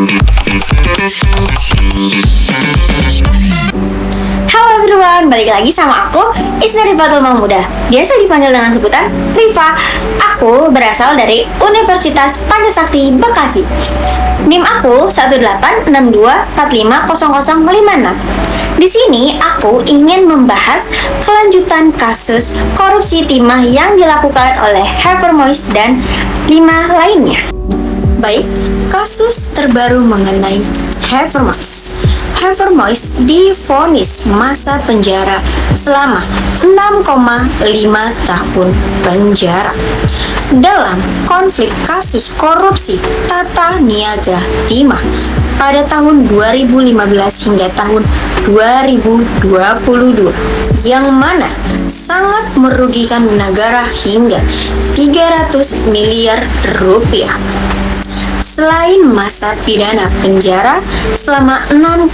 Halo everyone, balik lagi sama aku, Isna Rifatul Mahmuda, biasa dipanggil dengan sebutan Rifa. Aku berasal dari Universitas Pancasakti Bekasi. NIM aku 18624500056. Di sini aku ingin membahas kelanjutan kasus korupsi timah yang dilakukan oleh Havermois dan 5 lainnya. Baik, kasus terbaru mengenai Havermois. Havermois divonis masa penjara selama 6,5 tahun penjara dalam konflik kasus korupsi tata niaga timah pada tahun 2015 hingga tahun 2022 yang mana sangat merugikan negara hingga 300 miliar rupiah. Selain masa pidana penjara selama 6,5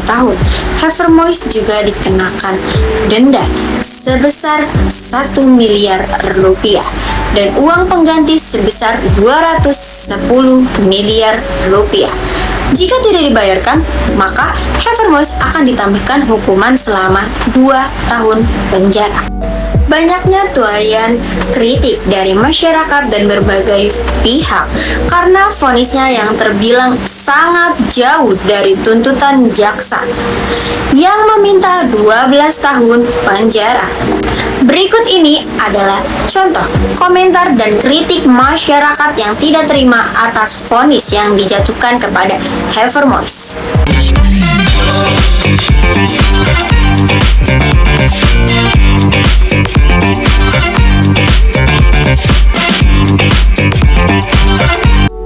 tahun, Havermois juga dikenakan denda sebesar 1 miliar rupiah dan uang pengganti sebesar 210 miliar rupiah. Jika tidak dibayarkan, maka Havermois akan ditambahkan hukuman selama 2 tahun penjara. Banyaknya tuaian kritik dari masyarakat dan berbagai pihak karena vonisnya yang terbilang sangat jauh dari tuntutan jaksa yang meminta 12 tahun penjara. Berikut ini adalah contoh komentar dan kritik masyarakat yang tidak terima atas vonis yang dijatuhkan kepada Havermois.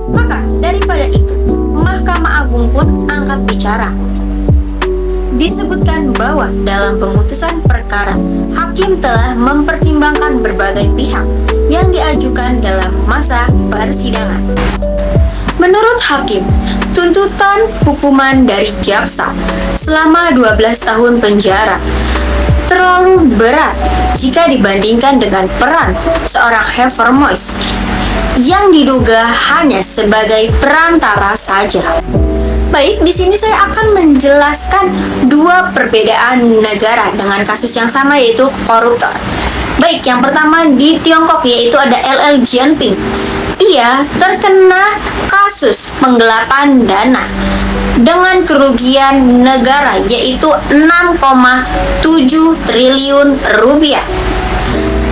Maka daripada itu, Mahkamah Agung pun angkat bicara. Disebutkan bahwa dalam pemutusan perkara, hakim telah mempertimbangkan berbagai pihak yang diajukan dalam masa persidangan. Menurut hakim, tuntutan hukuman dari jaksa selama 12 tahun penjara terlalu berat jika dibandingkan dengan peran seorang Havermois yang diduga hanya sebagai perantara saja. Baik, di sini saya akan menjelaskan dua perbedaan negara dengan kasus yang sama, yaitu koruptor. Baik, yang pertama di Tiongkok, yaitu ada LL Jianping. Ia terkena kasus penggelapan dana dengan kerugian negara yaitu 6,7 triliun rupiah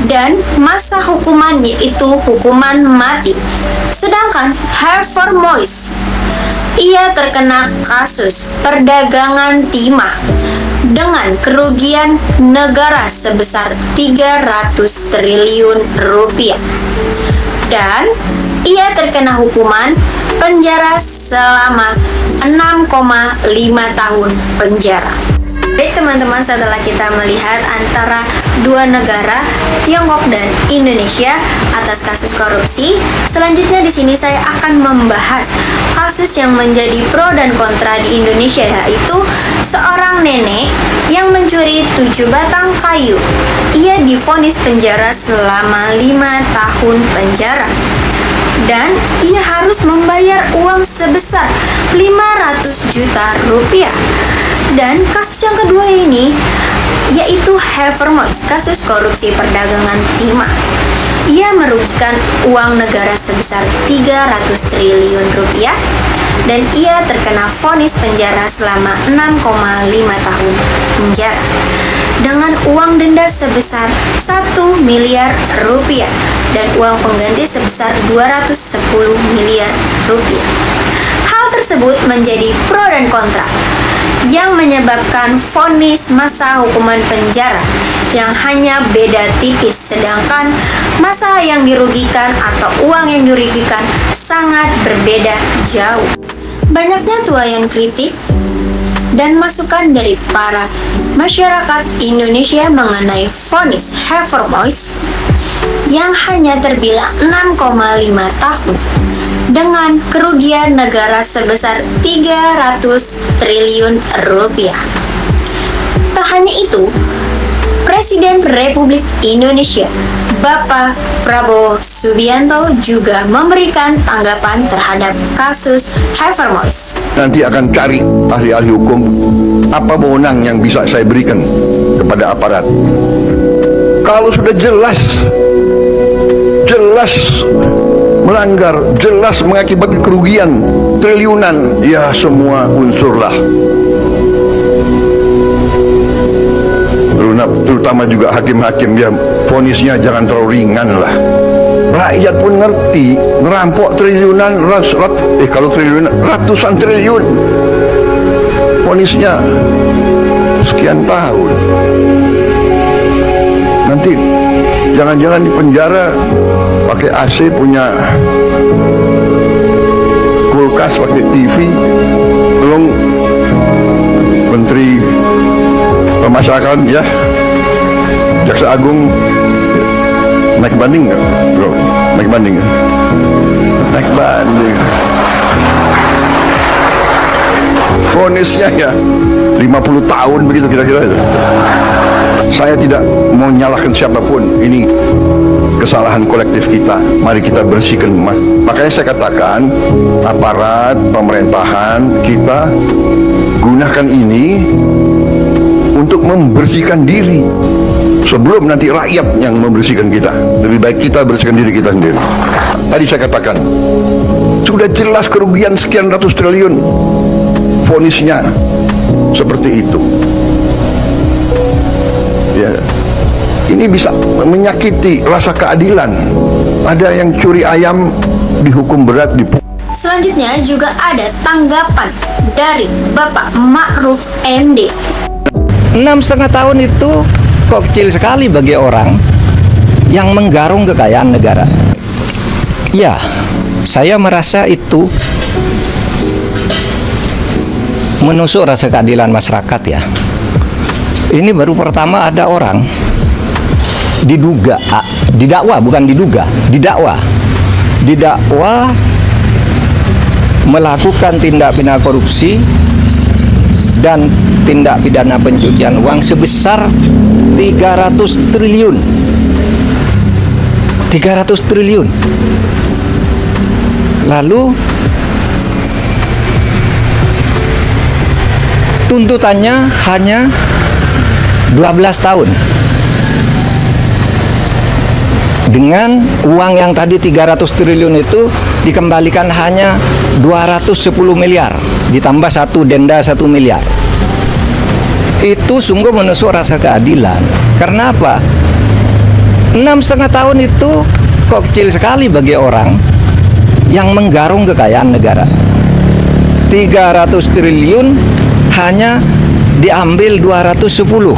dan masa hukuman yaitu hukuman mati. Sedangkan Havermois, ia terkena kasus perdagangan timah dengan kerugian negara sebesar 300 triliun rupiah dan ia terkena hukuman penjara selama 6,5 tahun penjara. Baik teman-teman, setelah kita melihat antara dua negara, Tiongkok dan Indonesia atas kasus korupsi, selanjutnya di sini saya akan membahas kasus yang menjadi pro dan kontra di Indonesia, yaitu seorang nenek yang mencuri 7 batang kayu. Ia divonis penjara selama 5 tahun penjara dan ia harus membayar uang sebesar 500 juta rupiah. Dan kasus yang kedua ini yaitu Havermois, kasus korupsi perdagangan timah. Ia merugikan uang negara sebesar 300 triliun rupiah dan ia terkena vonis penjara selama 6,5 tahun penjara dengan uang denda sebesar 1 miliar rupiah dan uang pengganti sebesar 210 miliar rupiah. Hal tersebut menjadi pro dan kontra yang menyebabkan vonis masa hukuman penjara yang hanya beda tipis, sedangkan masa yang dirugikan atau uang yang dirugikan sangat berbeda jauh. Banyaknya tuaian kritik dan masukan dari para masyarakat Indonesia mengenai vonis Havermois yang hanya terbilang 6,5 tahun dengan kerugian negara sebesar 300 triliun rupiah. Tak hanya itu, Presiden Republik Indonesia Bapak Prabowo Subianto juga memberikan tanggapan terhadap kasus Havermois. Nanti akan cari ahli-ahli hukum apa wewenang yang bisa saya berikan kepada aparat. Kalau sudah jelas melanggar, jelas mengakibatkan kerugian triliunan, ya semua unsurlah, terutama juga hakim-hakim, ya vonisnya jangan terlalu ringan lah. Rakyat pun ngerti, ngerampok triliunan, kalau triliunan, ratusan triliun, vonisnya sekian tahun. Nanti jangan-jangan di penjara pakai AC, punya kulkas, pakai TV, belum Menteri Pemasarakatan, ya, Jaksa Agung naik banding nggak, bro? Naik banding nggak? Naik banding. Vonisnya ya 50 tahun begitu kira-kira. Saya tidak mau nyalahkan siapapun, ini kesalahan kolektif kita. Mari kita bersihkan. Makanya saya katakan, aparat pemerintahan kita gunakan ini untuk membersihkan diri sebelum nanti rakyat yang membersihkan kita. Lebih baik kita bersihkan diri kita sendiri. Tadi saya katakan, sudah jelas kerugian sekian ratus triliun, vonisnya seperti itu. Ya, ini bisa menyakiti rasa keadilan. Ada yang curi ayam dihukum berat, Selanjutnya juga ada tanggapan dari Bapak Ma'ruf MD. 6,5 tahun itu kok kecil sekali bagi orang yang menggarung kekayaan negara. Ya, saya merasa itu menusuk rasa keadilan masyarakat ya. Ini baru pertama ada orang didakwa melakukan tindak pidana korupsi dan tindak pidana pencucian uang sebesar 300 triliun. 300 triliun. Lalu tuntutannya hanya 12 tahun. Dengan uang yang tadi 300 triliun itu dikembalikan hanya 210 miliar, ditambah satu denda 1 miliar. Itu sungguh menusuk rasa keadilan. Karena apa? 6,5 tahun itu kok kecil sekali bagi orang yang menggarung kekayaan negara. 300 triliun hanya diambil 210.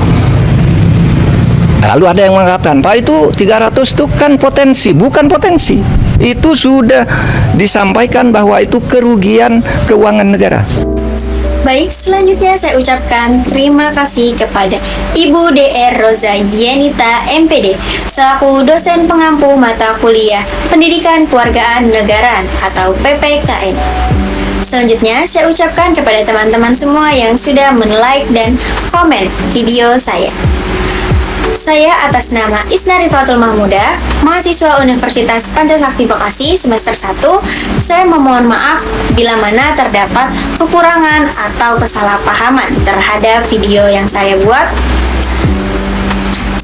Lalu ada yang mengatakan, Pak, itu 300 itu kan potensi. Bukan potensi, itu sudah disampaikan bahwa itu kerugian keuangan negara. Baik, selanjutnya saya ucapkan terima kasih kepada Ibu Dr. Roza Yenita MPD selaku dosen pengampu mata kuliah Pendidikan Kewargaan Negaraan atau PPKN. Selanjutnya saya ucapkan kepada teman-teman semua yang sudah men-like dan komen video saya. Saya atas nama Isna Rifatul Mahmuda, mahasiswa Universitas Pancasakti Bekasi semester 1, saya memohon maaf bila mana terdapat kekurangan atau kesalahpahaman terhadap video yang saya buat.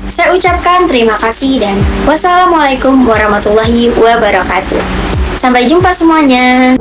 Saya ucapkan terima kasih dan wassalamualaikum warahmatullahi wabarakatuh. Sampai jumpa semuanya.